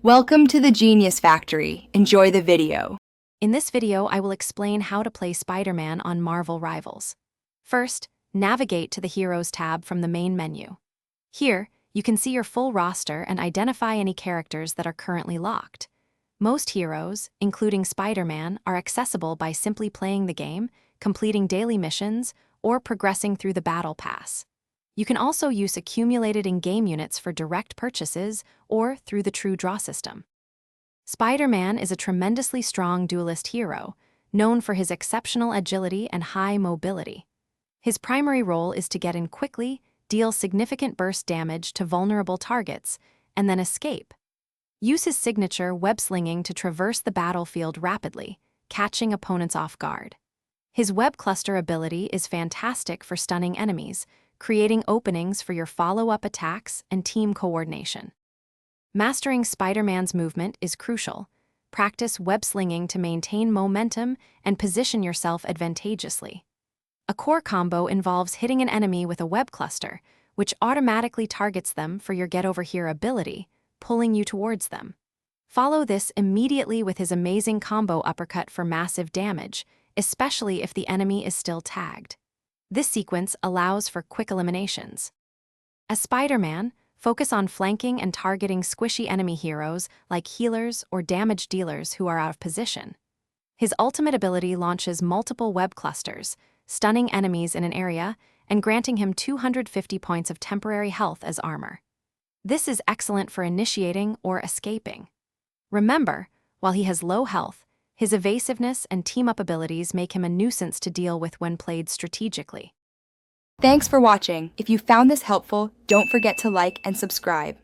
Welcome to the Genius Factory. Enjoy the video. In this video, I will explain how to play Spider-Man on Marvel Rivals. First, navigate to the Heroes tab from the main menu. Here, you can see your full roster and identify any characters that are currently locked. Most heroes, including Spider-Man, are accessible by simply playing the game, completing daily missions, or progressing through the Battle Pass. You can also use accumulated in-game units for direct purchases or through the True Draw system. Spider-Man is a tremendously strong duelist hero, known for his exceptional agility and high mobility. His primary role is to get in quickly, deal significant burst damage to vulnerable targets, and then escape. Use his signature web-slinging to traverse the battlefield rapidly, catching opponents off guard. His web cluster ability is fantastic for stunning enemies, creating openings for your follow-up attacks and team coordination. Mastering Spider-Man's movement is crucial. Practice web-slinging to maintain momentum and position yourself advantageously. A core combo involves hitting an enemy with a web cluster, which automatically targets them for your get-over-here ability, pulling you towards them. Follow this immediately with his amazing combo uppercut for massive damage, especially if the enemy is still tagged. This sequence allows for quick eliminations. As Spider-Man, focus on flanking and targeting squishy enemy heroes like healers or damage dealers who are out of position. His ultimate ability launches multiple web clusters, stunning enemies in an area and granting him 250 points of temporary health as armor. This is excellent for initiating or escaping. Remember, while he has low health, his evasiveness and team-up abilities make him a nuisance to deal with when played strategically. Thanks for watching. If you found this helpful, don't forget to like and subscribe.